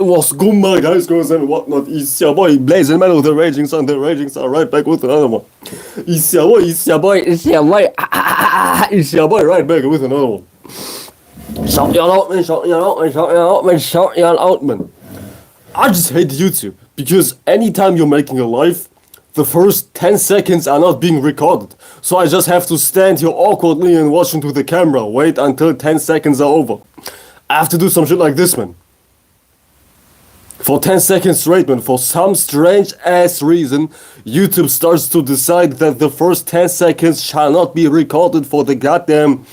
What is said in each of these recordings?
What's good, my guys, girls, and whatnot? It's your boy, Blazing Metal, the Raging Sun, right back with another one. It's your boy, it's your boy, right back with another one. Shout y'all out, man, shout y'all out, man, shout y'all out, man, shout y'all out, man. I just hate YouTube, because anytime you're making a live, the first 10 seconds are not being recorded. So I just have to stand here awkwardly and watch into the camera, wait until 10 seconds are over. I have to do some shit like this, man. For 10 seconds straight, man, for some strange ass reason, YouTube starts to decide that the first 10 seconds shall not be recorded for the goddamn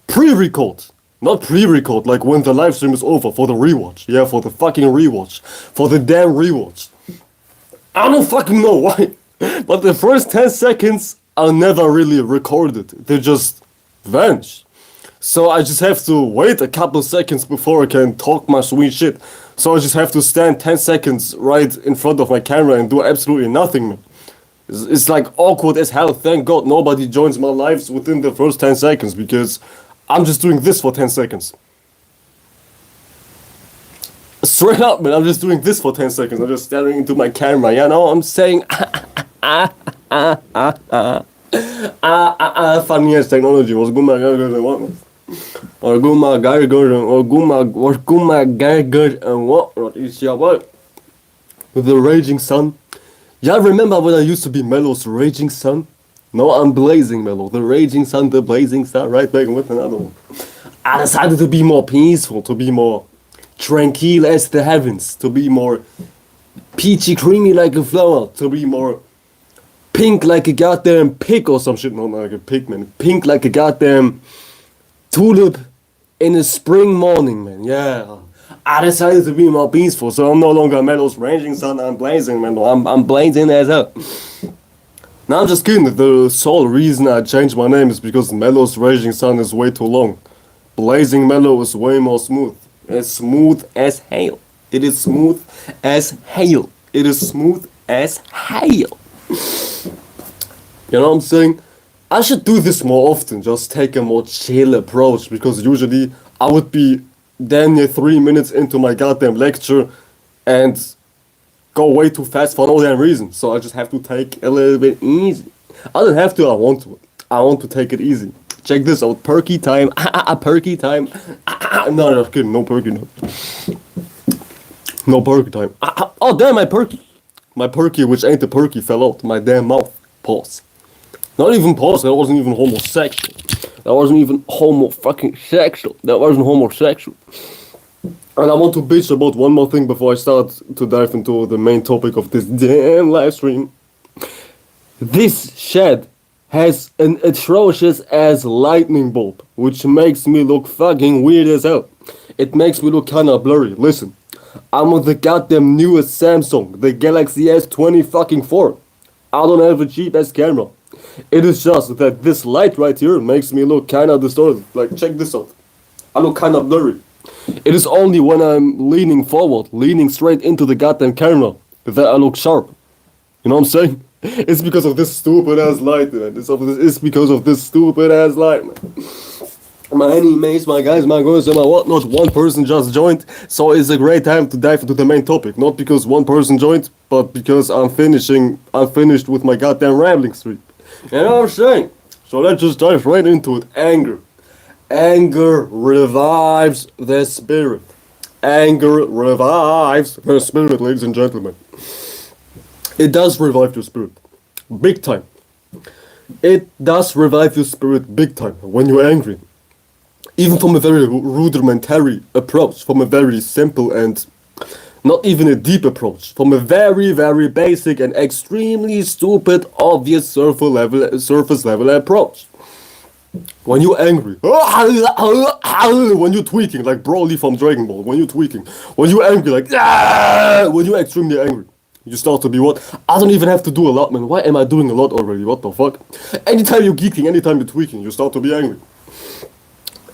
pre-record. Not pre-record, like when the live stream is over, for the rewatch. Yeah, for the fucking rewatch. For the damn rewatch. I don't fucking know why, but the first 10 seconds are never really recorded. They just vanish. So I just have to wait a couple seconds before I can talk my sweet shit. So I just have to stand 10 seconds right in front of my camera and do absolutely nothing, man. It's like awkward as hell. Thank God nobody joins my lives within the first 10 seconds because I'm just doing this for 10 seconds. Straight up, man, I'm just doing this for 10 seconds. I'm just staring into my camera, you know? I'm saying funny ass technology. What's good, my guy? What? Or good, my guy, good, or good, my guy, good, and what? Is your boy? With the Raging Sun. Y'all remember when I used to be Mello's Raging Sun? No, I'm Blazing Mello. The Raging Sun, the Blazing Star, right back with another one. I decided to be more peaceful, to be more tranquil as the heavens, to be more peachy creamy like a flower, to be more pink like a goddamn pig or some shit, not like a pig, man. Pink like a goddamn tulip in a spring morning, man. Yeah. I decided to be more peaceful, so I'm no longer Mello's Raging Sun, I'm Blazing Mello. I'm blazing as hell. Now I'm just kidding. The sole reason I changed my name is because Mello's Raging Sun is way too long. Blazing Mello is way more smooth. It's smooth as hail. It is smooth as hail. It is smooth as hail. You know what I'm saying? I should do this more often. Just take a more chill approach. Because usually I would be damn near 3 minutes into my goddamn lecture and go way too fast for no damn reason. So I just have to take a little bit easy. I don't have to, I want to. I want to take it easy. Check this out, perky time, perky time. No, kidding, no perky, no. No perky time. Oh damn, my perky. My perky, which ain't the perky, fell out. My damn mouth. Pause. Not even pause, that wasn't even homosexual. That wasn't even homosexual. That wasn't homosexual. And I want to bitch about one more thing before I start to dive into the main topic of this damn live stream. This shed has an atrocious ass lightning bulb, which makes me look fucking weird as hell. It makes me look kinda blurry. Listen, I'm on the goddamn newest Samsung, the Galaxy S20 fucking 4. I don't have a cheap ass camera. It is just that this light right here makes me look kinda distorted. Like, check this out. I look kinda blurry. It is only when I'm leaning forward, leaning straight into the goddamn camera, that I look sharp. You know what I'm saying? It's because of this stupid ass light, man. It's because of this stupid ass light, man. My enemies, my guys, my girls, and my whatnot. One person just joined, so it's a great time to dive into the main topic. Not because one person joined, but because I'm finished with my goddamn rambling streak. You know what I'm saying? So let's just dive right into it. Anger. Anger revives the spirit. Anger revives the spirit, ladies and gentlemen. It does revive your spirit. Big time. It does revive your spirit big time when you're angry. Even from a very rudimentary approach, from a very simple and not even a deep approach, from a very, very basic and extremely stupid, obvious surface level approach. When you're angry, when you're tweaking, like Broly from Dragon Ball, when you're tweaking, when you're angry, like, when you're extremely angry, you start to be what? I don't even have to do a lot, man. Why am I doing a lot already? What the fuck? Anytime you're geeking, anytime you're tweaking, you start to be angry.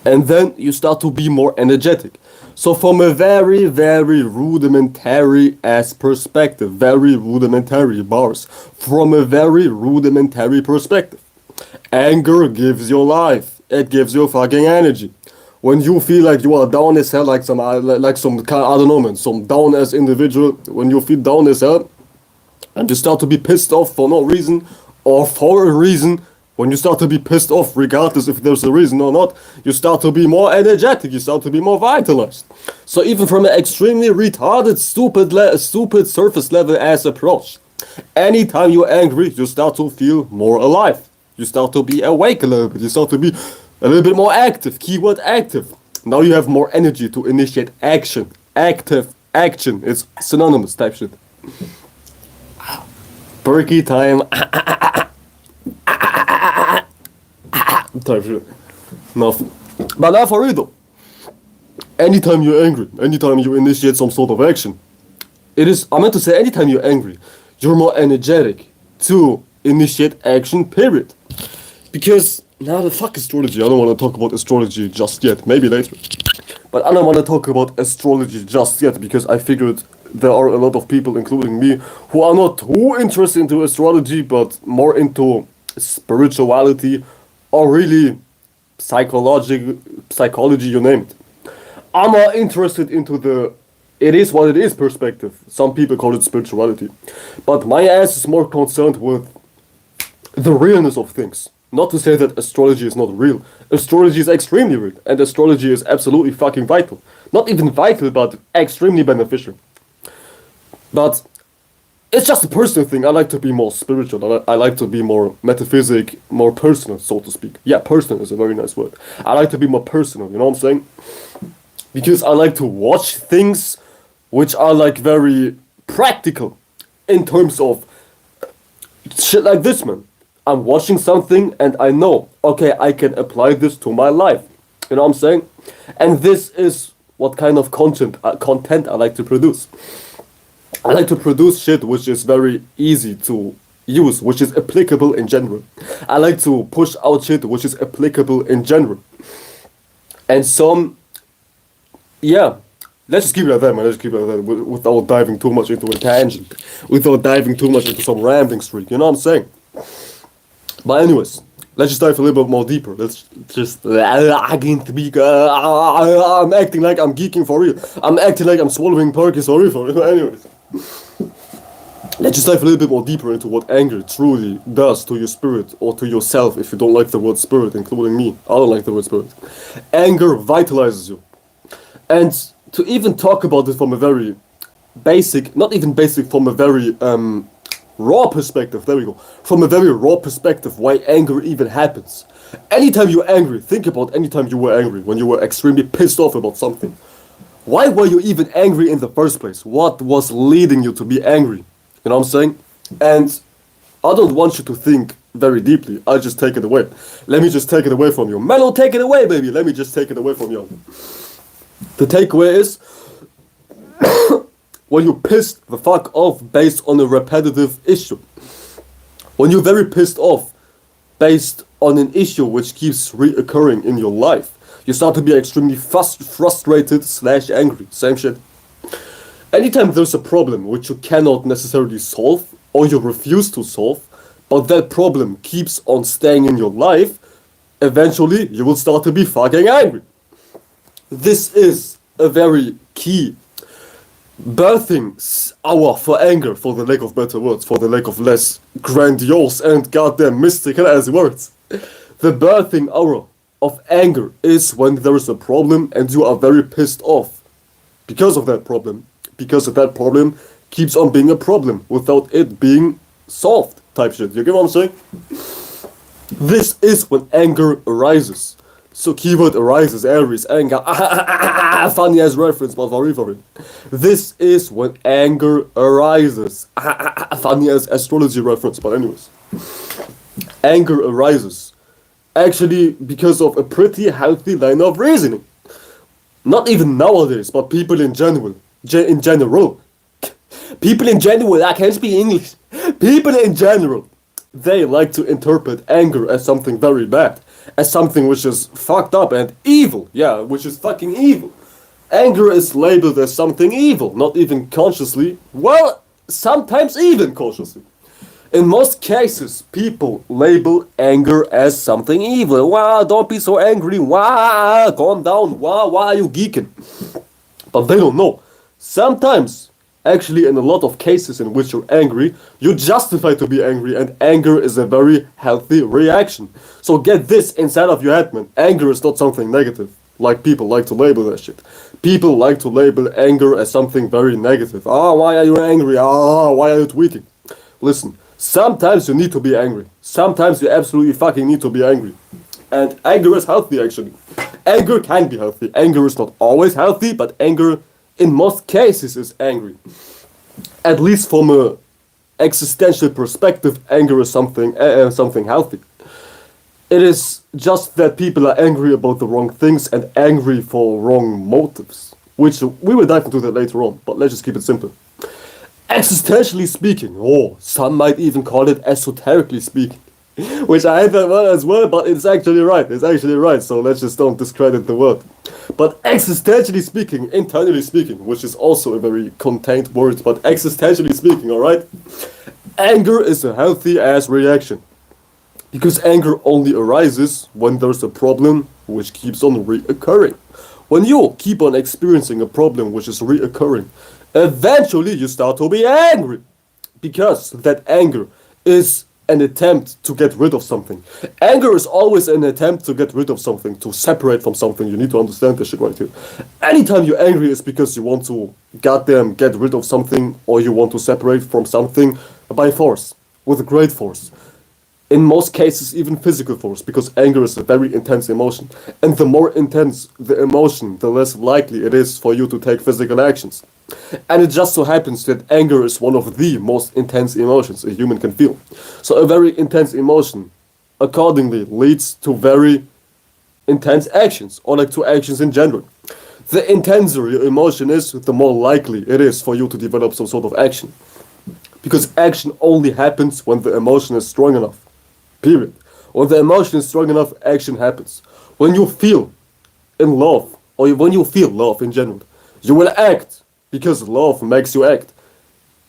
And then you start to be more energetic. So from a very, very rudimentary ass perspective, very rudimentary bars, from a very rudimentary perspective, anger gives you life. It gives you fucking energy. when you feel like you are down as hell, like some I don't know, man, some down as individual, when you feel down as hell, and you start to be pissed off for no reason or for a reason, when you start to be pissed off, regardless if there's a reason or not, you start to be more energetic, you start to be more vitalized. So even from an extremely retarded, stupid surface level ass approach, anytime you're angry, you start to feel more alive. You start to be awake a little bit, you start to be a little bit more active, keyword active. Now you have more energy to initiate action. Active action, it's synonymous type shit. Perky time. Type shit. Nothing. But now for real though. Anytime you're angry, anytime you initiate some sort of action, I meant to say anytime you're angry, you're more energetic to initiate action, period. Because now the fuck astrology, I don't want to talk about astrology just yet, maybe later. But I don't want to talk about astrology just yet because I figured there are a lot of people, including me, who are not too interested into astrology, but more into spirituality or really psychology, you name it. I'm more interested into the it is what it is perspective. Some people call it spirituality. But my ass is more concerned with the realness of things. Not to say that astrology is not real. Astrology is extremely real, and astrology is absolutely fucking vital. Not even vital, but extremely beneficial. But it's just a personal thing. I like to be more spiritual. I like to be more metaphysic, more personal, so to speak. Yeah, personal is a very nice word. I like to be more personal, you know what I'm saying? Because I like to watch things which are like very practical in terms of shit like this, man. I'm watching something and I know, okay, I can apply this to my life. You know what I'm saying? And this is what kind of content I like to produce. I like to produce shit which is very easy to use, which is applicable in general. I like to push out shit which is applicable in general. And yeah, let's just keep it like that, man. Let's keep it like that without diving too much into a tangent, without diving too much into some rambling streak. You know what I'm saying? But anyways, let's just dive a little bit more deeper. Let's just I'm acting like I'm geeking for real. I'm acting like I'm swallowing Perkins for real. Anyways, let's just dive a little bit more deeper into what anger truly does to your spirit or to yourself. If you don't like the word spirit, including me, I don't like the word spirit. Anger vitalizes you. And to even talk about it from a very basic, not even basic, from a very raw perspective, there we go. From a very raw perspective, why anger even happens. Anytime you're angry, think about anytime you were angry, when you were extremely pissed off about something. Why were you even angry in the first place? What was leading you to be angry? You know what I'm saying? And I don't want you to think very deeply. I'll just take it away. Let me just take it away from you. Mellow, take it away, baby. Let me just take it away from you. The takeaway is when you're pissed the fuck off based on a repetitive issue. When you're very pissed off based on an issue which keeps reoccurring in your life, you start to be extremely frustrated / angry. Same shit. Anytime there's a problem which you cannot necessarily solve or you refuse to solve, but that problem keeps on staying in your life, eventually you will start to be fucking angry. This is a very key birthing hour for anger, for the lack of better words, for the lack of less grandiose and goddamn mystical as words. The birthing hour of anger is when there is a problem and you are very pissed off because of that problem. Because of that problem keeps on being a problem without it being solved type shit. You get what I'm saying? This is when anger arises. So keyword arises, Aries, anger. Funny ass reference, but for real. This is when anger arises. Funny ass astrology reference, but anyways. Anger arises. Actually, because of a pretty healthy line of reasoning. Not even nowadays, but people in general. People in general, I can't speak English. People in general, they like to interpret anger as something very bad. As something which is fucked up and evil. Yeah, which is fucking evil. Anger is labeled as something evil, not even consciously. Well, sometimes even consciously. In most cases, people label anger as something evil. Wow, don't be so angry. Wow, calm down. Wow, why are you geeking? But they don't know. Sometimes, actually, in a lot of cases in which you're angry, you're justified to be angry, and anger is a very healthy reaction. So get this inside of your head, man. Anger is not something negative, like people like to label that shit. People like to label anger as something very negative. Ah, why are you angry? Ah, why are you tweeting? Listen, sometimes you need to be angry. Sometimes you absolutely fucking need to be angry. And anger is healthy, actually. Anger can be healthy. Anger is not always healthy, but anger in most cases is angry. At least from a existential perspective, anger is something healthy. It is just that people are angry about the wrong things and angry for wrong motives, which we will dive into that later on, but let's just keep it simple. Existentially speaking, or some might even call it esoterically speaking, which I hate that word as well, but it's actually right. It's actually right, so let's just don't discredit the word. But existentially speaking, internally speaking, which is also a very contained word, but existentially speaking, alright? Anger is a healthy ass reaction. Because anger only arises when there's a problem which keeps on reoccurring. When you keep on experiencing a problem which is reoccurring, eventually you start to be angry. Because that anger is an attempt to get rid of something. Anger is always an attempt to get rid of something, to separate from something. You need to understand this shit right here. Anytime you're angry, it's because you want to goddamn get rid of something, or you want to separate from something by force, with great force. In most cases, even physical force, because anger is a very intense emotion. And the more intense the emotion, the less likely it is for you to take physical actions. And it just so happens that anger is one of the most intense emotions a human can feel. So a very intense emotion, accordingly, leads to very intense actions, or like to actions in general. The intenser your emotion is, the more likely it is for you to develop some sort of action. Because action only happens when the emotion is strong enough. Period. When the emotion is strong enough, action happens. When you feel in love, or when you feel love in general, you will act, because love makes you act.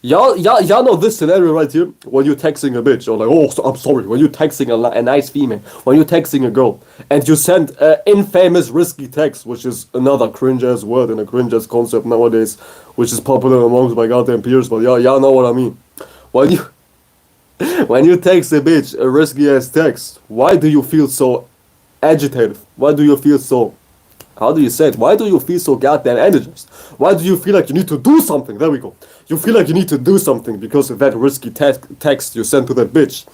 Y'all know this scenario right here? When you're texting a bitch, or like, oh, I'm sorry, when you're texting a nice female, when you're texting a girl, and you send an infamous risky text, which is another cringe-ass word and a cringe-ass concept nowadays, which is popular amongst my goddamn peers, but y'all know what I mean. When you text a bitch a risky ass text, why do you feel so agitated? Why do you feel so, how do you say it? Why do you feel so goddamn energized? Why do you feel like you need to do something? There we go. You feel like you need to do something because of that risky text you sent to that bitch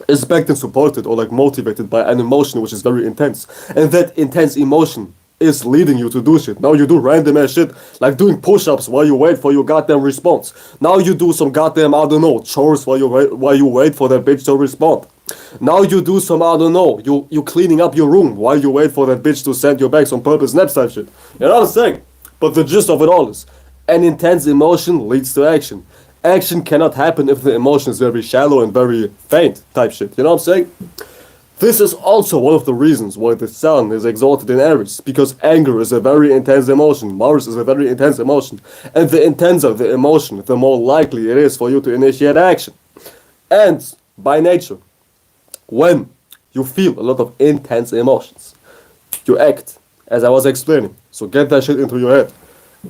is backed and supported, or like motivated by an emotion which is very intense. And that intense emotion is leading you to do shit. Now you do random ass shit, like doing push-ups while you wait for your goddamn response. Now you do some goddamn, I don't know, chores while you wait for that bitch to respond. Now you do some, I don't know, you cleaning up your room while you wait for that bitch to send you back some purpose snaps type shit. You know what I'm saying? But the gist of it all is, an intense emotion leads to action. Action cannot happen if the emotion is very shallow and very faint type shit. You know what I'm saying? This is also one of the reasons why the sun is exalted in Aries, because anger is a very intense emotion, Mars is a very intense emotion, and the intenser the emotion, the more likely it is for you to initiate action. And, by nature, when you feel a lot of intense emotions, you act, as I was explaining, so get that shit into your head.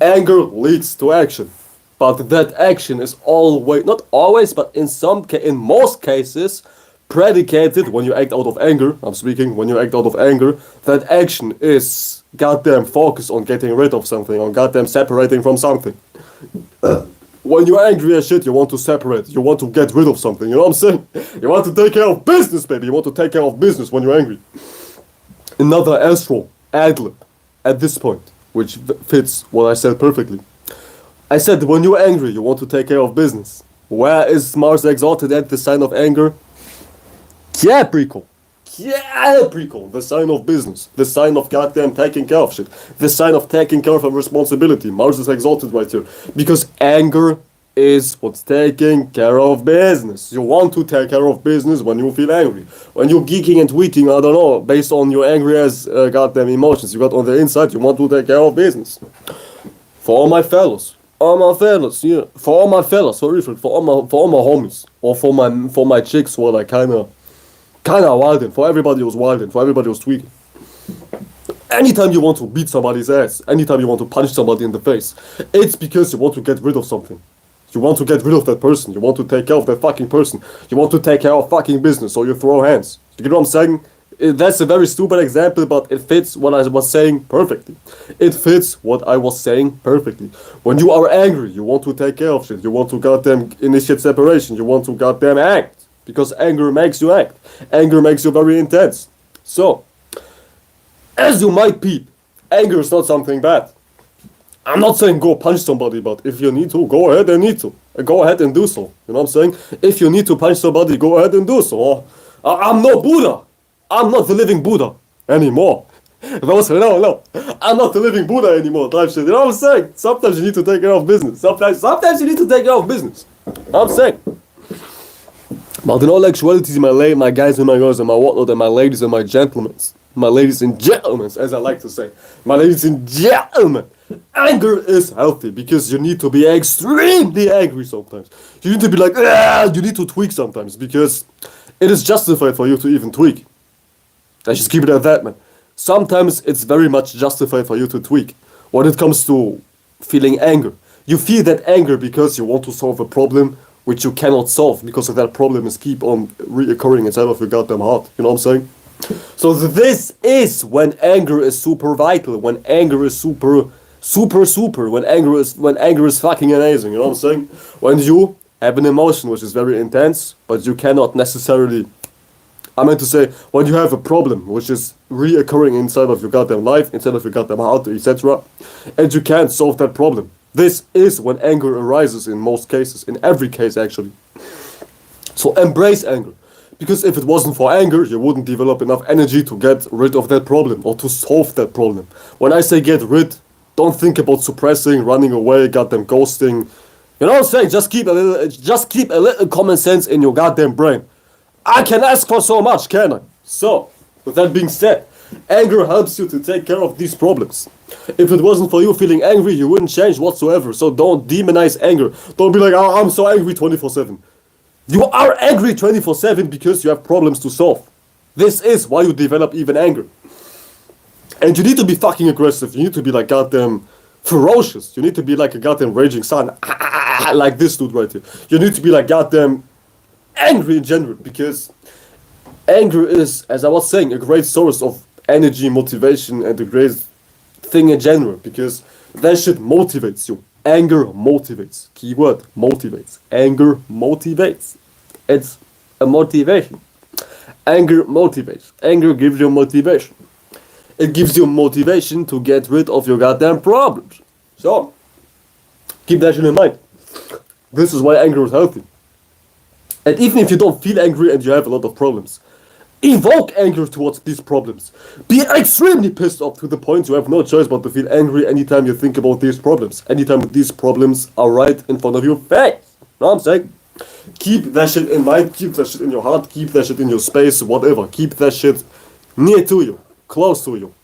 Anger leads to action, but that action is always, not always, but in most cases, predicated when you act out of anger, when you act out of anger, that action is goddamn focused on getting rid of something, on goddamn separating from something. When you're angry as shit, you want to separate, you want to get rid of something, you know what I'm saying? You want to take care of business, baby, you want to take care of business when you're angry. Another astral ad-lib at this point, which fits what I said perfectly. I said when you're angry, you want to take care of business. Where is Mars exalted at the sign of anger? Capricorn, the sign of business, the sign of goddamn taking care of shit, the sign of taking care of a responsibility. Mars is exalted right here, because anger is what's taking care of business. You want to take care of business when you feel angry. When you're geeking and tweaking, I don't know, based on your angry as goddamn emotions you got on the inside, you want to take care of business. For all my fellows all my fellas, yeah, for all my fellas, sorry, for all my homies, or for my chicks who are like kinda wildin', for everybody who's wildin', for everybody who's tweaking. Anytime you want to beat somebody's ass, anytime you want to punch somebody in the face, it's because you want to get rid of something. You want to get rid of that person. You want to take care of that fucking person. You want to take care of fucking business, so you throw hands. You get what I'm saying? That's a very stupid example, but it fits what I was saying perfectly. It fits what I was saying perfectly. When you are angry, you want to take care of shit. You want to goddamn initiate separation. You want to goddamn act. Because anger makes you act. Anger makes you very intense. So, as you might peep, anger is not something bad. I'm not saying go punch somebody, but if you need to, go ahead and need to. Go ahead and do so. You know what I'm saying? If you need to punch somebody, go ahead and do so. I'm no Buddha. I'm not the living Buddha anymore. No. I'm not the living Buddha anymore, type shit. You know what I'm saying? Sometimes you need to take care of business. Sometimes you need to take care of business. You know what I'm saying? But in all actuality, my guys and my girls and my whatnot and my ladies and my gentlemen, my ladies and gentlemen, as I like to say, my ladies and gentlemen, anger is healthy because you need to be extremely angry sometimes. You need to be like, you need to tweak sometimes because it is justified for you to even tweak. Let's just keep it at that, man. Sometimes it's very much justified for you to tweak when it comes to feeling anger. You feel that anger because you want to solve a problem which you cannot solve because of that problem is keep on reoccurring inside of your goddamn heart. You know what I'm saying? So this is when anger is super vital, when anger is super, when anger is fucking amazing. You know what I'm saying? When you have an emotion which is very intense, but you cannot necessarily, I meant to say, when you have a problem which is reoccurring inside of your goddamn life, inside of your goddamn heart, etc., and you can't solve that problem. This is when anger arises in most cases, in every case actually. So embrace anger. Because if it wasn't for anger, you wouldn't develop enough energy to get rid of that problem or to solve that problem. When I say get rid, don't think about suppressing, running away, goddamn ghosting. You know what I'm saying? Just keep a little common sense in your goddamn brain. I can ask for so much, can I? So, with that being said, anger helps you to take care of these problems. If it wasn't for you feeling angry, you wouldn't change whatsoever. So don't demonize anger. Don't be like, oh, I'm so angry 24/7. You are angry 24/7 because you have problems to solve. This is why you develop even anger. And you need to be fucking aggressive. You need to be like goddamn ferocious. You need to be like a goddamn raging sun. Like this dude right here. You need to be like goddamn angry in general, because anger is, as I was saying, a great source of energy, motivation, and a great thing in general, because that shit motivates you. Anger motivates. Keyword, motivates. Anger motivates. It's a motivation. Anger motivates. Anger gives you motivation. It gives you motivation to get rid of your goddamn problems. So, keep that shit in mind. This is why anger is healthy. And even if you don't feel angry and you have a lot of problems, evoke anger towards these problems. Be extremely pissed off to the point you have no choice but to feel angry anytime you think about these problems. Anytime these problems are right in front of your face. Know what I'm saying? Keep that shit in mind, keep that shit in your heart, keep that shit in your space, whatever. Keep that shit near to you, close to you.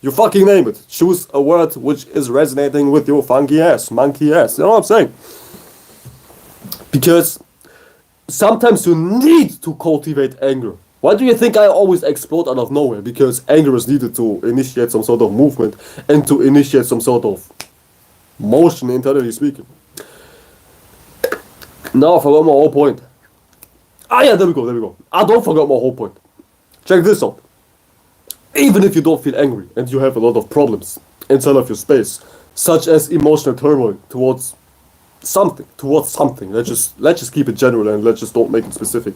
You fucking name it. Choose a word which is resonating with your funky ass, monkey ass. You know what I'm saying? Because sometimes you need to cultivate anger. Why do you think I always explode out of nowhere? Because anger is needed to initiate some sort of movement and to initiate some sort of motion, internally speaking. Now I forgot my whole point. Yeah, there we go. I don't forget my whole point. Check this out. Even if you don't feel angry and you have a lot of problems inside of your space, such as emotional turmoil towards something. Let's just keep it general and let's just don't make it specific.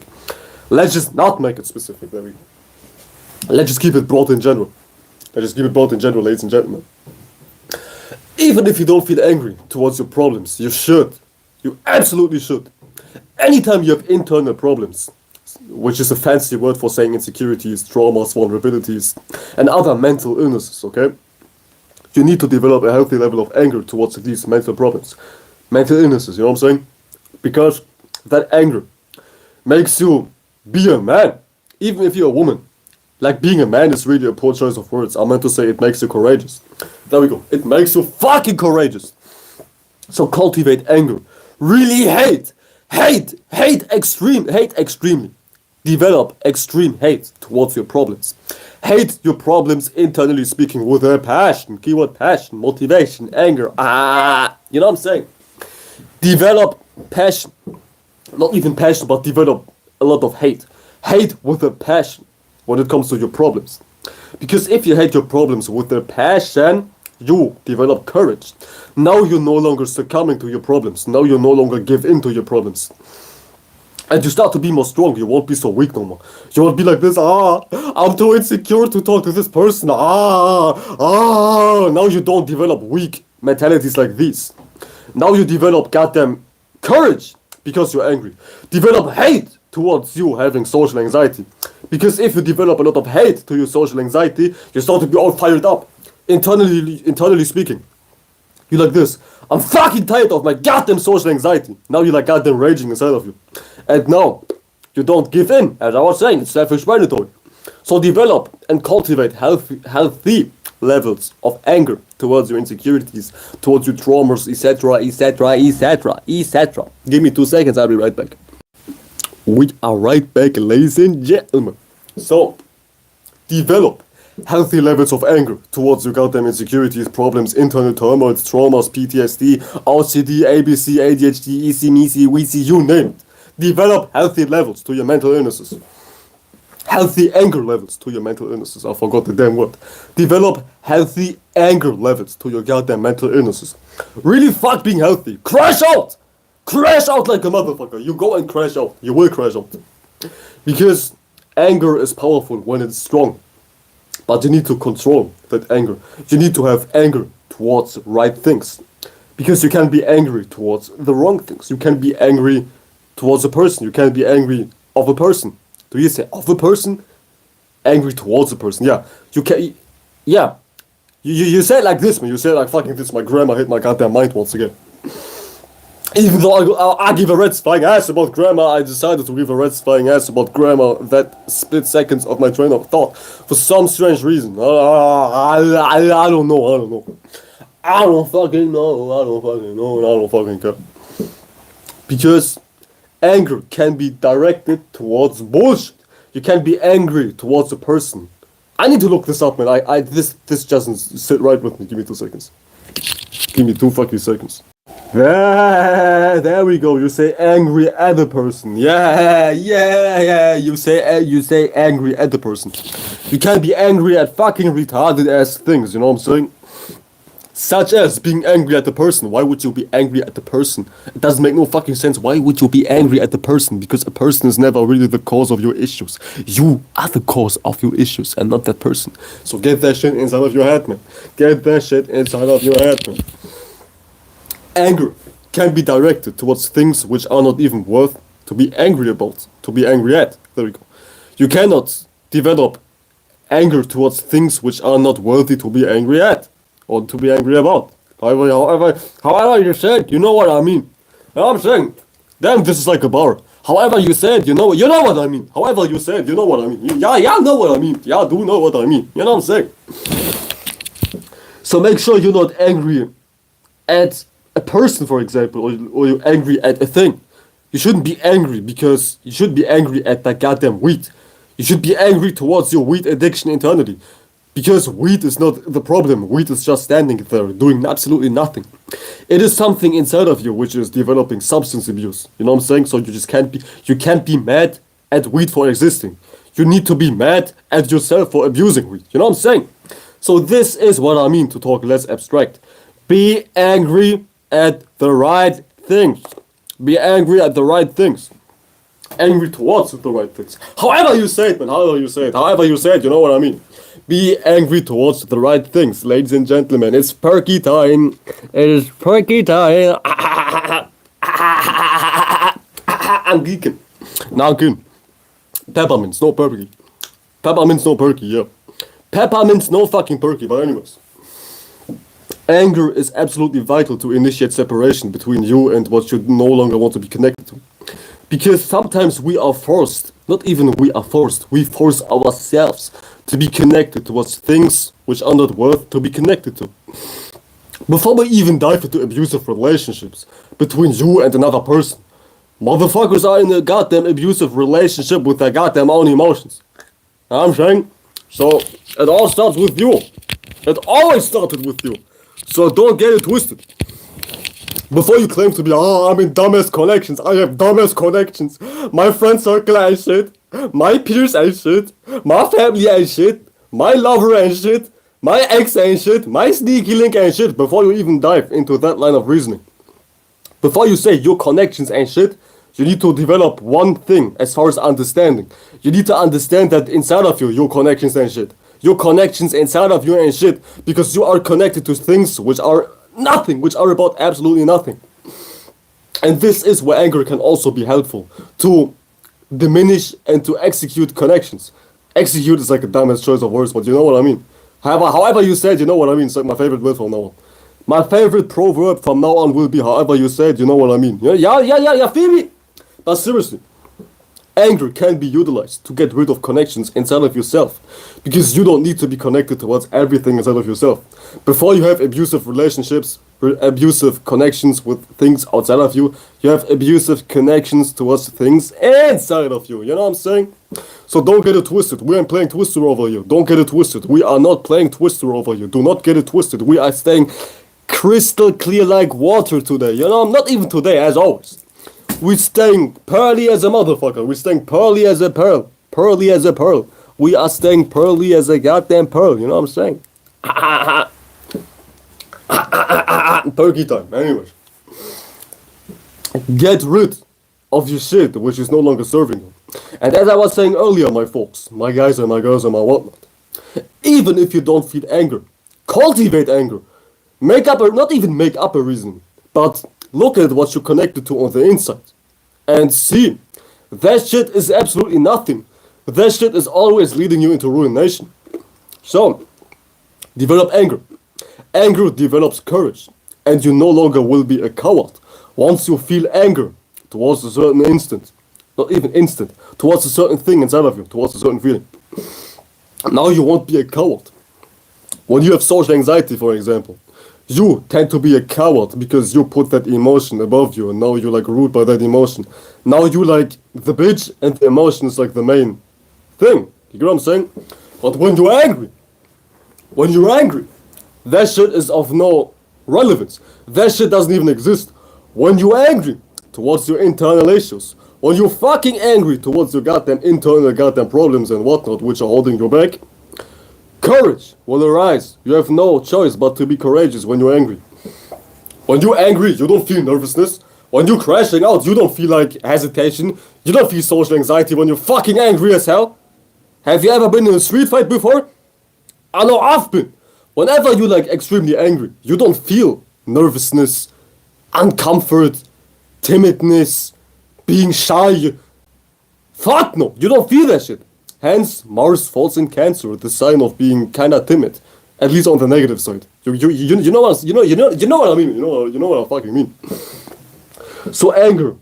Let's just not make it specific. There we go. Let's just keep it broad in general. Ladies and gentlemen. Even if you don't feel angry towards your problems, you should. You absolutely should. Anytime you have internal problems, which is a fancy word for saying insecurities, traumas, vulnerabilities, and other mental illnesses, okay? You need to develop a healthy level of anger towards these mental problems. Mental illnesses, you know what I'm saying? Because that anger makes you be a man, even if you're a woman. Like, being a man is really a poor choice of words. I meant to say it makes you courageous. There we go. It makes you fucking courageous. So cultivate anger. Really hate extremely. Develop extreme hate towards your problems. Hate your problems internally speaking with a passion. Keyword passion, motivation, anger. You know what I'm saying? Develop passion. Not even passion, but develop a lot of hate. Hate with a passion when it comes to your problems. Because if you hate your problems with a passion, you develop courage. Now you're no longer succumbing to your problems. Now you no longer give in to your problems. And you start to be more strong. You won't be so weak no more. You won't be like this. I'm too insecure to talk to this person. Now you don't develop weak mentalities like these. Now you develop goddamn courage because you're angry. Develop hate towards you having social anxiety. Because if you develop a lot of hate to your social anxiety, you start to be all fired up. Internally speaking. You're like this. I'm fucking tired of my goddamn social anxiety. Now you're like goddamn raging inside of you. And now, you don't give in. As I was saying, it's self-explanatory. So develop and cultivate healthy levels of anger towards your insecurities, towards your traumas, etc. Give me 2 seconds, I'll be right back. We are right back, ladies and gentlemen. So, develop healthy levels of anger towards your goddamn insecurities, problems, internal turmoils, traumas, PTSD, OCD, ABC, ADHD, EC, MEC, WEC, you name it. Develop healthy levels to your mental illnesses. Healthy anger levels to your mental illnesses. I forgot the damn word. Develop healthy anger levels to your goddamn mental illnesses. Really fuck being healthy. Crash out! Crash out like a motherfucker. You go and crash out. You will crash out. Because anger is powerful when it's strong. But you need to control that anger. You need to have anger towards right things. Because you can't be angry towards the wrong things. You can't be angry towards a person. You can't be angry of a person. Do you say of a person? Angry towards a person. Yeah. You can. Yeah. You say it like this, man. You say it like fucking this. My grandma hit my goddamn mind once again. Even though I give a rat's flying ass about grammar, I decided to give a rat's flying ass about grammar that split seconds of my train of thought for some strange reason. I don't know. I don't fucking care. Because anger can be directed towards bullshit. You can be angry towards a person. I need to look this up, man. This doesn't sit right with me. Give me 2 seconds. Give me 2 fucking seconds. There we go. You say angry at the person. Yeah. You say angry at the person. You can't be angry at fucking retarded ass things. You know what I'm saying? Such as being angry at the person. Why would you be angry at the person? It doesn't make no fucking sense. Why would you be angry at the person? Because a person is never really the cause of your issues. You are the cause of your issues and not that person. So get that shit inside of your head, man. Get that shit inside of your head, man. Anger can be directed towards things which are not even worth to be angry about, to be angry at. There we go. You cannot develop anger towards things which are not worthy to be angry at or to be angry about. However you said, you know what I mean. You know what I'm saying? Damn, this is like a bar. However you said, you know what I mean. However you said, you know what I mean. Yeah, know what I mean. Yeah, do know what I mean. You know what I'm saying? So make sure you're not angry at a person, for example, or you're angry at a thing. You shouldn't be angry because you should be angry at that goddamn weed. You should be angry towards your weed addiction internally. Because weed is not the problem. Weed is just standing there doing absolutely nothing. It is something inside of you which is developing substance abuse. You know what I'm saying? So you can't be mad at weed for existing. You need to be mad at yourself for abusing weed. You know what I'm saying? So this is what I mean to talk less abstract. Be angry at the right things. Be angry at the right things. Angry towards the right things. However you say it, man. However you say it, you know what I mean. Be angry towards the right things, ladies and gentlemen. It's perky time. It is perky time. I'm geeking. Now again. Peppermints, no perky. Peppermints, no perky, yeah. Peppermints, no fucking perky, but anyways. Anger is absolutely vital to initiate separation between you and what you no longer want to be connected to. Because sometimes we are forced, not even we are forced, we force ourselves to be connected towards things which are not worth to be connected to. Before we even dive into abusive relationships between you and another person, motherfuckers are in a goddamn abusive relationship with their goddamn own emotions. You know what I'm saying? So, it all starts with you. It always started with you. So don't get it twisted. Before you claim to be, oh, I'm in dumbass connections, I have dumbass connections. My friend circle ain't shit. My peers ain't shit. My family ain't shit. My lover ain't shit. My ex ain't shit. My sneaky link ain't shit. Before you even dive into that line of reasoning. Before you say your connections ain't shit, you need to develop one thing as far as understanding. You need to understand that inside of you, your connections ain't shit. Your connections inside of you ain't shit because you are connected to things which are nothing, which are about absolutely nothing. And this is where anger can also be helpful to diminish and to execute connections. Execute is like a dumbest choice of words, but you know what I mean. However you said, you know what I mean. It's like my favorite word from now on. My favorite proverb from now on will be however you said, you know what I mean. Yeah, feel me? But seriously, anger can be utilized to get rid of connections inside of yourself. Because you don't need to be connected towards everything inside of yourself. Before you have abusive relationships, abusive connections with things outside of you, you have abusive connections towards things inside of you. You know what I'm saying? So don't get it twisted. We ain't playing Twister over you. Don't get it twisted. We are not playing Twister over you. Do not get it twisted. We are staying crystal clear like water today. You know, not even today, as always. We're staying pearly as a motherfucker. We're staying pearly as a pearl. Pearly as a pearl. We are staying pearly as a goddamn pearl. You know what I'm saying? Turkey time. Anyways. Get rid of your shit which is no longer serving you. And as I was saying earlier, my folks, my guys and my girls and my whatnot, even if you don't feel anger, cultivate anger. Not even make up a reason, but look at what you're connected to on the inside. And see, that shit is absolutely nothing. That shit is always leading you into ruination. So, develop anger. Anger develops courage. And you no longer will be a coward. Once you feel anger towards a certain instant, not even instant, towards a certain thing inside of you, towards a certain feeling. Now you won't be a coward. When you have social anxiety, for example, you tend to be a coward because you put that emotion above you and now you're like ruled by that emotion. Now you like the bitch and the emotion is like the main thing. You get what I'm saying? But when you're angry, that shit is of no relevance. That shit doesn't even exist. When you're angry towards your internal issues, when you're fucking angry towards your goddamn internal goddamn problems and whatnot which are holding you back, courage will arise. You have no choice but to be courageous when you're angry. When you're angry, you don't feel nervousness. When you're crashing out, you don't feel like hesitation. You don't feel social anxiety when you're fucking angry as hell. Have you ever been in a street fight before? I know I've been. Whenever you're like extremely angry, you don't feel nervousness, uncomfort, timidness, being shy. Fuck no, you don't feel that shit. Hence, Mars falls in Cancer, the sign of being kinda timid, at least on the negative side. You know what I mean. You know what I fucking mean. So anger,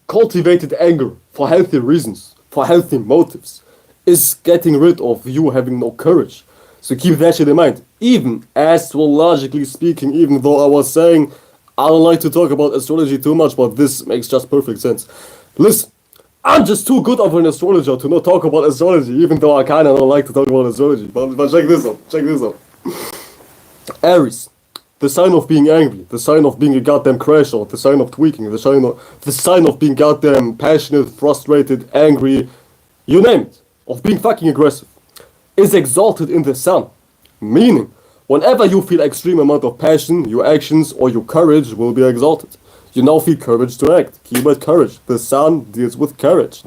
cultivated anger for healthy reasons, for healthy motives, is getting rid of you having no courage. So keep that shit in mind. Even astrologically speaking, even though I was saying I don't like to talk about astrology too much, but this makes just perfect sense. Listen. I'm just too good of an astrologer to not talk about astrology, even though I kinda don't like to talk about astrology. But check this out. Aries, the sign of being angry, the sign of being a goddamn crash out, the sign of tweaking, the sign of being goddamn passionate, frustrated, angry, you name it, of being fucking aggressive, is exalted in the sun. Meaning, whenever you feel extreme amount of passion, your actions or your courage will be exalted. You now feel courage to act. Keyword courage. The sun deals with courage.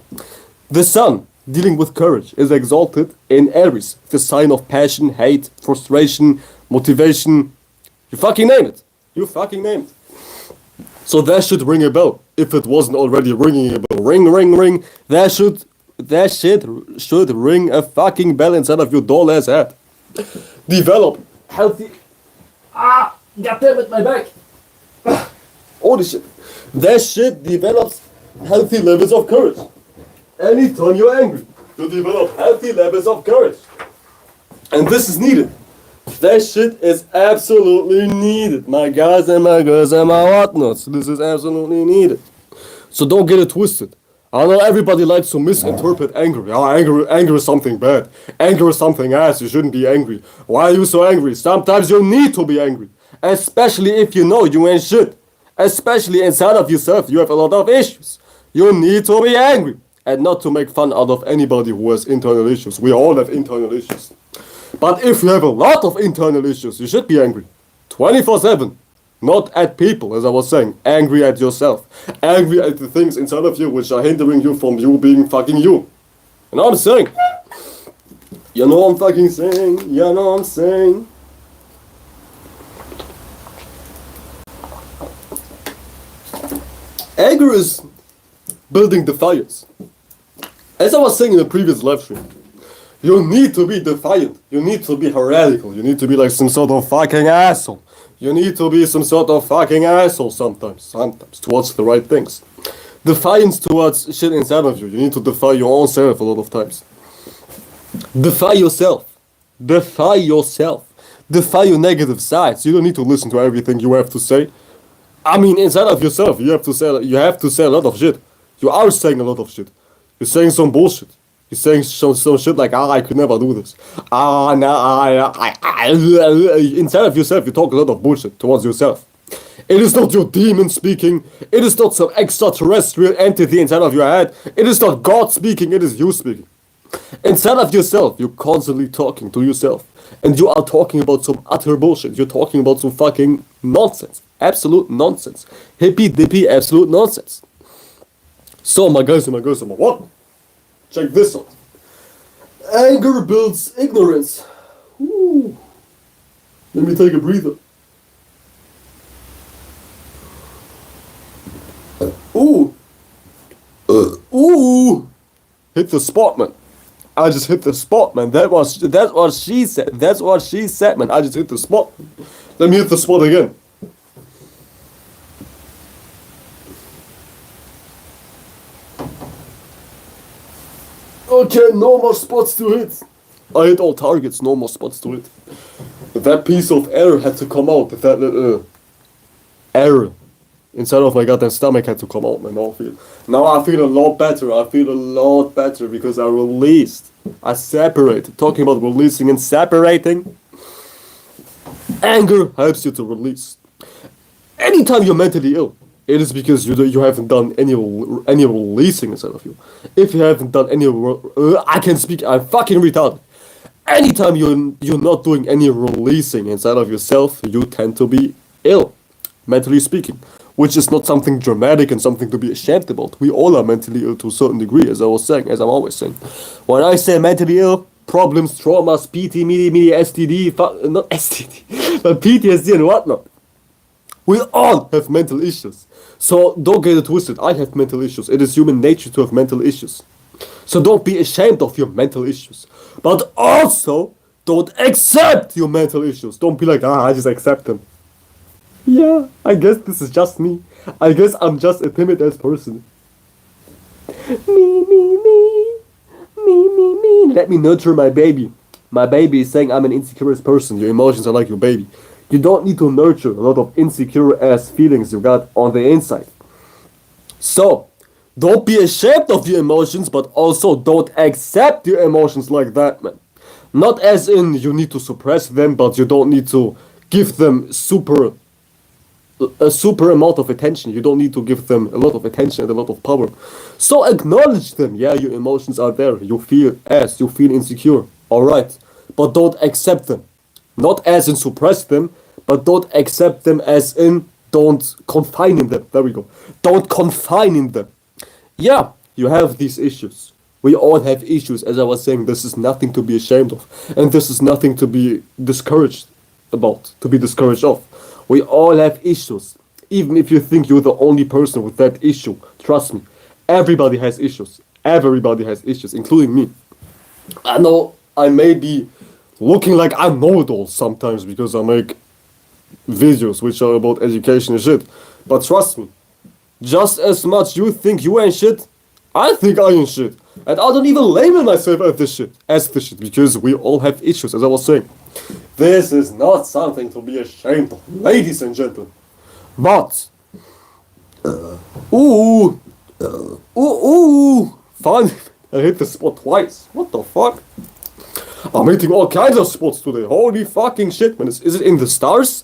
The sun, dealing with courage, is exalted in Aries, the sign of passion, hate, frustration, motivation. You fucking name it. So that should ring a bell, if it wasn't already ringing a bell. Ring, ring, ring. That shit should ring a fucking bell inside of your doll ass head. Develop healthy. Goddammit, my back. Holy shit. That shit develops healthy levels of courage. Anytime you're angry, you develop healthy levels of courage. And this is needed. That shit is absolutely needed, my guys and my girls and my whatnots. This is absolutely needed. So don't get it twisted. I know everybody likes to misinterpret anger. Oh, anger is something bad. Anger is something ass. You shouldn't be angry. Why are you so angry? Sometimes you need to be angry. Especially if you know you ain't shit. Especially inside of yourself, you have a lot of issues. You need to be angry. And not to make fun out of anybody who has internal issues. We all have internal issues. But if you have a lot of internal issues, you should be angry. 24/7. Not at people, as I was saying. Angry at yourself. Angry at the things inside of you which are hindering you from you being fucking you. You know what I'm saying? You know what I'm fucking saying? You know what I'm saying? Anger is building the fires. As I was saying in the previous live stream, you need to be defiant. You need to be heretical. You need to be like some sort of fucking asshole. You need to be some sort of fucking asshole sometimes towards the right things. Defiance towards shit inside of you. You need to defy your own self a lot of times. Defy yourself. Defy yourself. Defy your negative sides. You don't need to listen to everything you have to say. I mean, inside of yourself, you have to say a lot of shit. You are saying a lot of shit. You're saying some bullshit. You're saying some shit like, I could never do this. Inside of yourself, you talk a lot of bullshit towards yourself. It is not your demon speaking. It is not some extraterrestrial entity inside of your head. It is not God speaking. It is you speaking. Inside of yourself, you're constantly talking to yourself. And you are talking about some utter bullshit. You're talking about some fucking nonsense. Absolute nonsense. Hippy dippy absolute nonsense. So, my guys and my girls, what? Check this out. Anger builds ignorance. Ooh. Let me take a breather. Ooh. Ooh. Hit the spot, man. I just hit the spot, man. That's what she said. That's what she said, man. I just hit the spot. Let me hit the spot again. Okay, no more spots to hit. I hit all targets, no more spots to hit. That piece of air had to come out. That little air inside of my goddamn stomach had to come out, man. Now I feel a lot better. I feel a lot better because I released. I separated. Talking about releasing and separating. Anger helps you to release. Anytime you're mentally ill, it is because you haven't done any releasing inside of you. If you haven't done any, I can speak. I'm fucking retarded. Anytime you're not doing any releasing inside of yourself, you tend to be ill, mentally speaking, which is not something dramatic and something to be ashamed about. We all are mentally ill to a certain degree, as I was saying, as I'm always saying. When I say mentally ill, problems, traumas, PT, STD, not STD, but PTSD and whatnot. We all have mental issues. So don't get it twisted. I have mental issues. It is human nature to have mental issues. So don't be ashamed of your mental issues. But also, don't accept your mental issues. Don't be like, I just accept them. Yeah, I guess this is just me. I guess I'm just a timid ass person. Me. Let me nurture my baby. My baby is saying I'm an insecure person. Your emotions are like your baby. You don't need to nurture a lot of insecure ass feelings you got on the inside. So, don't be ashamed of your emotions, but also don't accept your emotions like that, man. Not as in you need to suppress them, but you don't need to give them a super amount of attention. You don't need to give them a lot of attention and a lot of power. So acknowledge them. Yeah, your emotions are there. You feel you feel insecure. Alright. But don't accept them. Not as in suppress them, but don't accept them as in don't confine in them. There we go. Don't confine in them. Yeah, you have these issues. We all have issues. As I was saying, this is nothing to be ashamed of. And this is nothing to be discouraged about, to be discouraged of. We all have issues. Even if you think you're the only person with that issue, trust me, everybody has issues. Everybody has issues, including me. I know I may be looking like I know it all sometimes because I make videos which are about education and shit. But trust me, just as much you think you ain't shit, I think I ain't shit. And I don't even label myself as this shit, because we all have issues, as I was saying. This is not something to be ashamed of, ladies and gentlemen. But, ooh, fun. I hit the spot twice. What the fuck? I'm hitting all kinds of spots today. Holy fucking shit, man. Is it in the stars?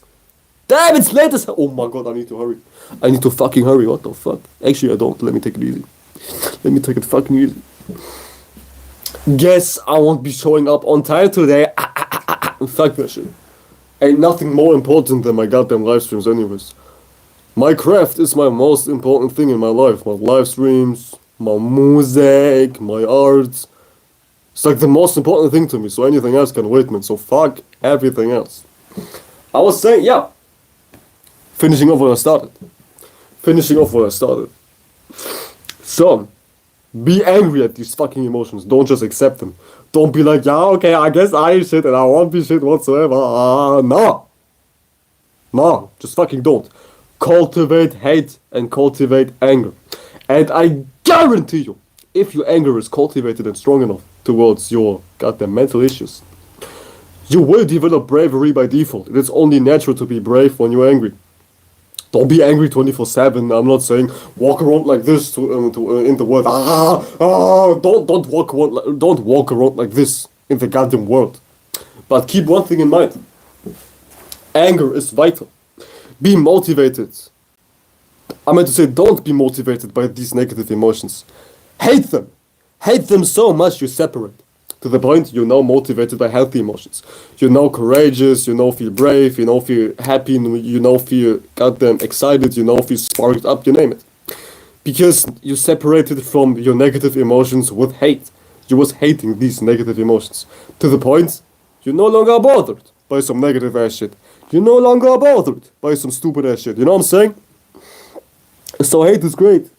Damn, it's late as hell. Oh my god, I need to hurry. I need to fucking hurry. What the fuck? Actually, I don't. Let me take it easy. Let me take it fucking easy. Guess I won't be showing up on time today. Fuck that shit. Ain't nothing more important than my goddamn live streams anyways. My craft is my most important thing in my life. My live streams, my music, my art. It's like the most important thing to me, so anything else can wait, man. So fuck everything else. I was saying, yeah. Finishing off what I started. So, be angry at these fucking emotions. Don't just accept them. Don't be like, yeah, okay, I guess I ain't shit and I won't be shit whatsoever. No, just fucking don't. Cultivate hate and cultivate anger. And I guarantee you, if your anger is cultivated and strong enough towards your goddamn mental issues, you will develop bravery by default. It is only natural to be brave when you're angry. Don't be angry 24/7. I'm not saying walk around like this in the world. Don't walk around like this in the goddamn world. But keep one thing in mind. Anger is vital. Be motivated. I meant to say don't be motivated by these negative emotions. Hate them. Hate them so much you separate. To the point you're now motivated by healthy emotions. You're now courageous, you now feel brave, you now feel happy, you now feel goddamn excited, you now feel sparked up, you name it. Because you separated from your negative emotions with hate. You was hating these negative emotions. To the point you're no longer bothered by some negative ass shit. You're no longer bothered by some stupid ass shit. You know what I'm saying? So hate is great.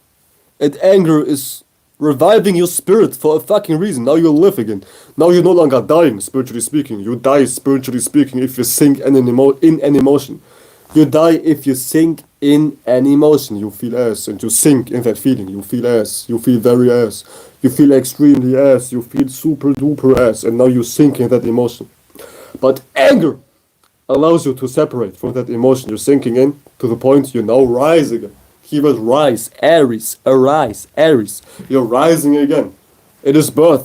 And anger is reviving your spirit for a fucking reason. Now you live again. Now you're no longer dying, spiritually speaking. You die, spiritually speaking, if you sink in an emotion. You die if you sink in an emotion. You feel ass, and you sink in that feeling. You feel ass. You feel very ass. You feel extremely ass. You feel super duper ass, and now you sink in that emotion. But anger allows you to separate from that emotion you're sinking in to the point you now rise again. He will rise, Aries, arise, Aries. You're rising again. It is birth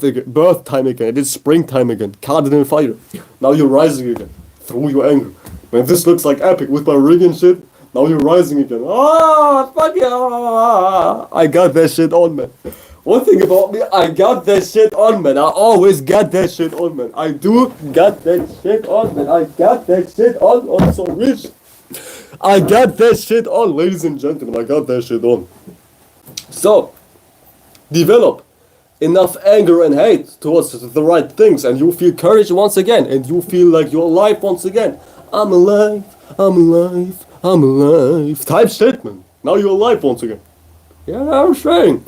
time again. It is springtime again. Cardinal fire. Now you're rising again through your anger. Man, this looks like epic with my ring and shit. Now you're rising again. Fuck yeah. I got that shit on, man. One thing about me, I got that shit on, man. I always got that shit on, man. I do got that shit on, man. I got that shit on so rich. I got that shit on, ladies and gentlemen. I got that shit on. So, develop enough anger and hate towards the right things, and you feel courage once again, and you feel like you're alive once again. I'm alive, I'm alive, I'm alive. Type shit, man. Now you're alive once again. Yeah, I'm saying.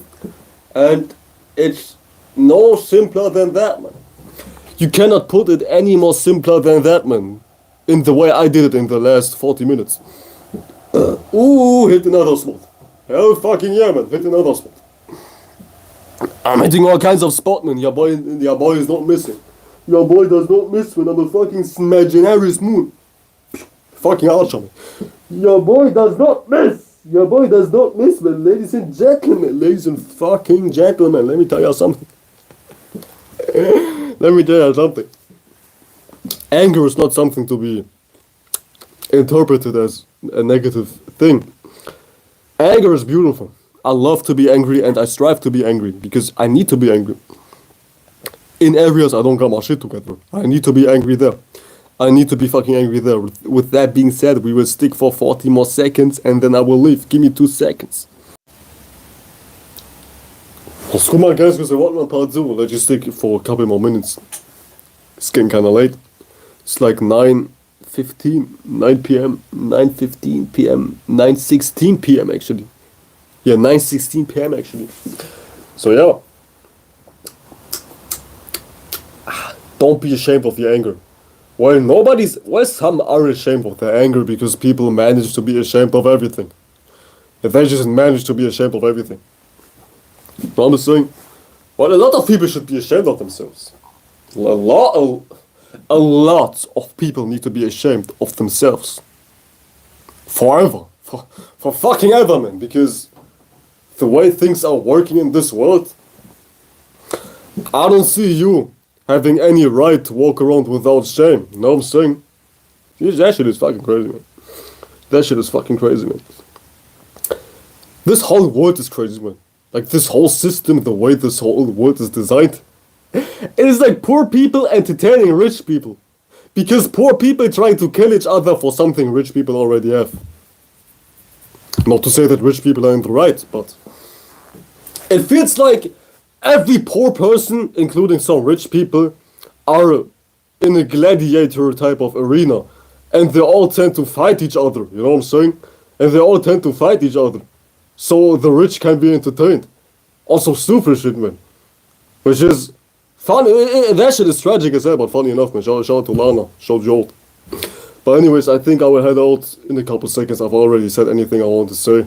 And it's no simpler than that, man. You cannot put it any more simpler than that, man. In the way I did it in the last 40 minutes. Hit another spot. Hell fucking yeah, man. Hit another spot. I'm hitting all kinds of spots, man. Your boy is not missing. Your boy does not miss when I'm a fucking imaginary moon. Fucking arch on me. Your boy does not miss. Your boy does not miss, man. Ladies and gentlemen. Ladies and fucking gentlemen. Let me tell you something. Let me tell you something. Anger is not something to be interpreted as a negative thing. Anger is beautiful. I love to be angry and I strive to be angry because I need to be angry. In areas I don't got my shit together. I need to be angry there. I need to be fucking angry there. With that being said, we will stick for 40 more seconds and then I will leave. Give me 2 seconds. Guck mal, guys, wir warten ein paar so. Let's just stick for a couple more minutes. It's getting kinda late. It's like 9:15, 9 p.m., 9:15 p.m., 9:16 p.m. actually. Yeah, 9:16 p.m. actually. So yeah. Don't be ashamed of your anger. Well, some are ashamed of their anger because people manage to be ashamed of everything. If they just manage to be ashamed of everything. I'm just saying, well, a lot of people should be ashamed of themselves. a lot of people need to be ashamed of themselves. Forever. For fucking ever, man. Because the way things are working in this world, I don't see you having any right to walk around without shame. You know what I'm saying? That shit is fucking crazy, man. That shit is fucking crazy, man. This whole world is crazy, man. Like, this whole system, the way this whole world is designed, it is like poor people entertaining rich people. Because poor people trying to kill each other for something rich people already have. Not to say that rich people are in the right, but it feels like every poor person, including some rich people, are in a gladiator type of arena. And they all tend to fight each other, you know what I'm saying? And they all tend to fight each other. So the rich can be entertained. Also stupid shit, man. Which is funny. That shit is tragic as hell, but funny enough, man. Shout out to Lana. Shout Jolt. But anyways, I think I will head out in a couple seconds. I've already said anything I want to say.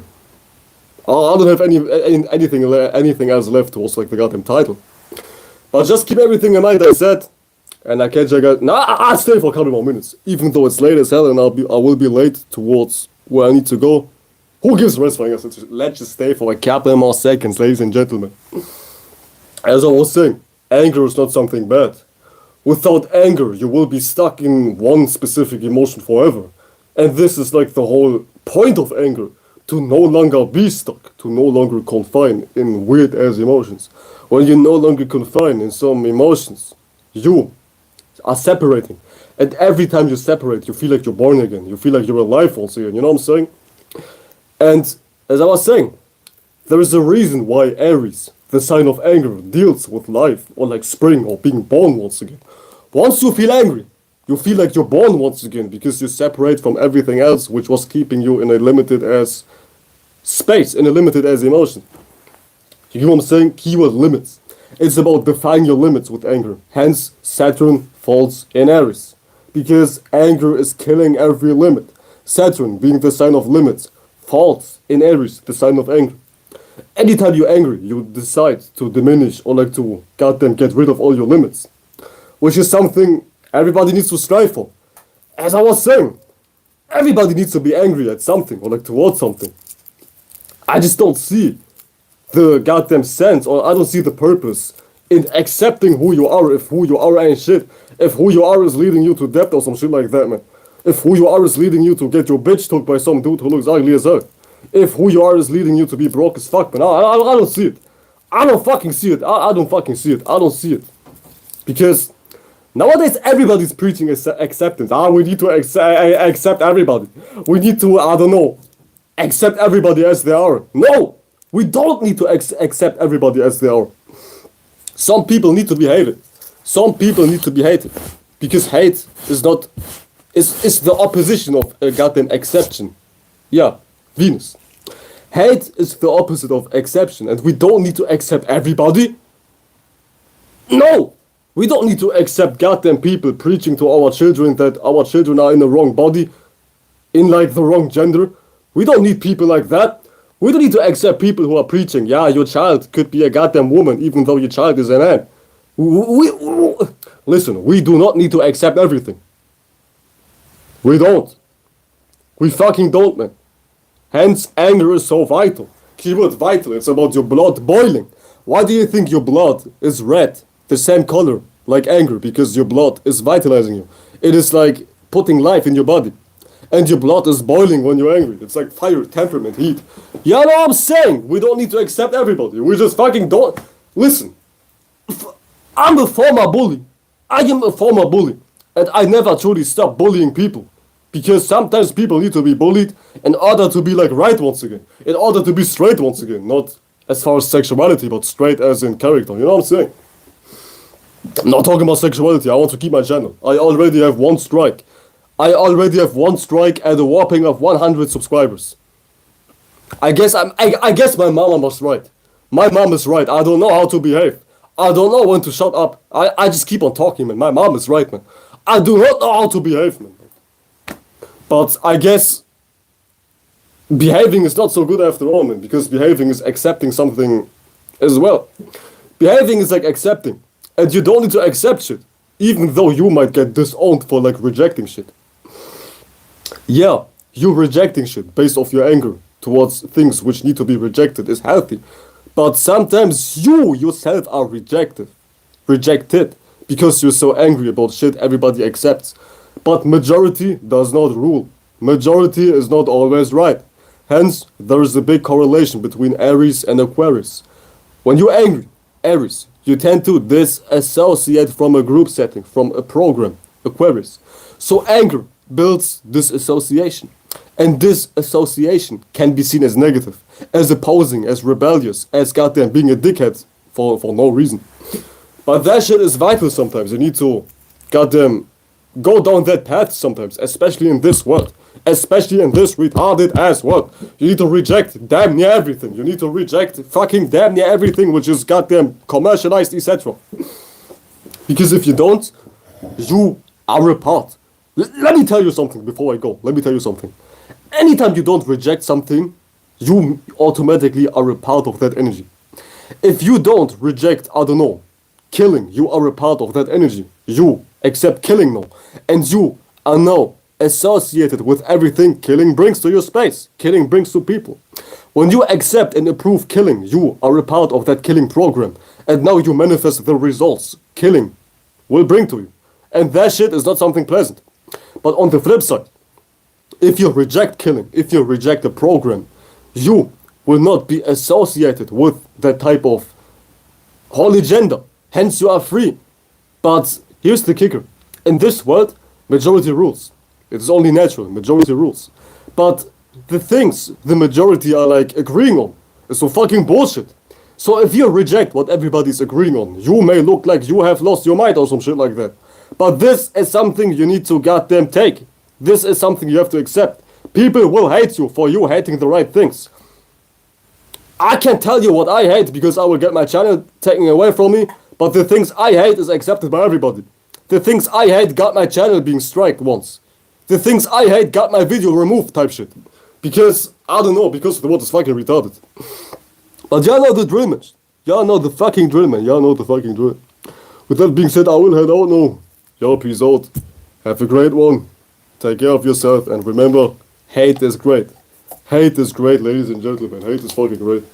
I don't have anything else left towards like the goddamn title. But just keep everything in mind I said. And I catch you guys. Nah, I'll stay for a couple more minutes. Even though it's late as hell and I will be late towards where I need to go. Who gives a rest for us? Let's just stay for a couple more seconds, ladies and gentlemen. As I was saying, anger is not something bad. Without anger, you will be stuck in one specific emotion forever. And this is like the whole point of anger. To no longer be stuck. To no longer confine in weird ass emotions. When you no longer confine in some emotions, you are separating. And every time you separate, you feel like you're born again. You feel like you're alive once again. You know what I'm saying? And as I was saying, there is a reason why Aries, the sign of anger, deals with life, or like spring, or being born once again. Once you feel angry, you feel like you're born once again, because you separate from everything else which was keeping you in a limited as space, in a limited as emotion. You know what I'm saying? Keyword limits. It's about defining your limits with anger. Hence, Saturn falls in Aries. Because anger is killing every limit. Saturn, being the sign of limits, falls in Aries, the sign of anger. Anytime you're angry, you decide to diminish or like to goddamn get rid of all your limits. Which is something everybody needs to strive for. As I was saying, everybody needs to be angry at something or like towards something. I just don't see the goddamn sense, or I don't see the purpose in accepting who you are if who you are ain't shit. If who you are is leading you to death or some shit like that, man. If who you are is leading you to get your bitch took by some dude who looks ugly as hell. If who you are is leading you to be broke as fuck, man. I don't see it. I don't fucking see it. I don't fucking see it. I don't see it. Because nowadays everybody's preaching acceptance. We need to accept everybody. We need to, I don't know, accept everybody as they are. No! We don't need to accept everybody as they are. Some people need to be hated. Some people need to be hated. Because hate is not... It's the opposition of a goddamn exception. Yeah, Venus. Hate is the opposite of exception. And we don't need to accept everybody. No! We don't need to accept goddamn people preaching to our children that our children are in the wrong body. In like the wrong gender. We don't need people like that. We don't need to accept people who are preaching, yeah, your child could be a goddamn woman even though your child is a man. Listen, we do not need to accept everything. We don't. We fucking don't, man. Hence, anger is so vital. Keyword vital, it's about your blood boiling. Why do you think your blood is red, the same color, like anger? Because your blood is vitalizing you. It is like putting life in your body. And your blood is boiling when you're angry. It's like fire, temperament, heat. You know what I'm saying? We don't need to accept everybody. We just fucking don't. Listen. I'm a former bully. I am a former bully. And I never truly stopped bullying people. Because sometimes people need to be bullied in order to be like right once again. In order to be straight once again. Not as far as sexuality, but straight as in character. You know what I'm saying? I'm not talking about sexuality. I want to keep my channel. I already have one strike. I already have one strike at a whopping of 100 subscribers. I guess my mama was right. My mom is right. I don't know how to behave. I don't know when to shut up. I just keep on talking, man. My mom is right, man. I do not know how to behave, man. But I guess behaving is not so good after all, man. Because behaving is accepting something as well. Behaving is like accepting. And you don't need to accept shit. even though you might get disowned for like rejecting shit. Yeah, you rejecting shit based off your anger towards things which need to be rejected is healthy. But sometimes you yourself are rejected because you're so angry about shit everybody accepts. But majority does not rule. Majority is not always right. Hence, there is a big correlation between Aries and Aquarius. When you're angry, Aries, you tend to disassociate from a group setting, from a program, Aquarius. So anger builds disassociation. And this association can be seen as negative, as opposing, as rebellious, as goddamn being a dickhead for no reason. But that shit is vital sometimes. You need to goddamn go down that path sometimes, especially in this world. Especially in this retarded ass world. You need to reject damn near everything. You need to reject fucking damn near everything which is goddamn commercialized, etc. Because if you don't, you are a part. Let me tell you something before I go. Let me tell you something. Anytime you don't reject something, you automatically are a part of that energy. If you don't reject, I don't know, killing, you are a part of that energy. You accept killing now. And you are now associated with everything killing brings to your space. Killing brings to people. When you accept and approve killing, you are a part of that killing program. And now you manifest the results killing will bring to you. And that shit is not something pleasant. But on the flip side, if you reject killing, if you reject the program, you will not be associated with that type of holy gender. Hence you are free. But here's the kicker. In this world, majority rules. It is only natural, majority rules. But the things the majority are like agreeing on is so fucking bullshit. So if you reject what everybody's agreeing on, you may look like you have lost your mind or some shit like that. But this is something you need to goddamn take. This is something you have to accept. People will hate you for you hating the right things. I can't tell you what I hate because I will get my channel taken away from me. But the things I hate is accepted by everybody. The things I hate got my channel being striked once. The things I hate got my video removed type shit. Because, I don't know, because the world is fucking retarded. But y'all know the drill, man. Y'all know the fucking drill, man. Y'all know the fucking drill. With that being said, I will head out now. Y'all peace out. Have a great one. Take care of yourself. And remember, hate is great. Hate is great, ladies and gentlemen. Hate is fucking great.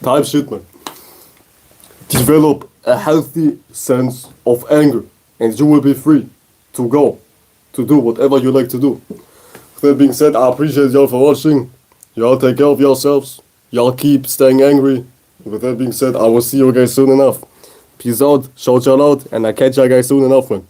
Type shit, man. Develop a healthy sense of anger. And you will be free to go. To do whatever you like to do. With that being said, I appreciate y'all for watching. Y'all take care of yourselves. Y'all keep staying angry. With that being said, I will see you guys soon enough. Peace out, shout y'all out, and I catch y'all guys soon enough, man.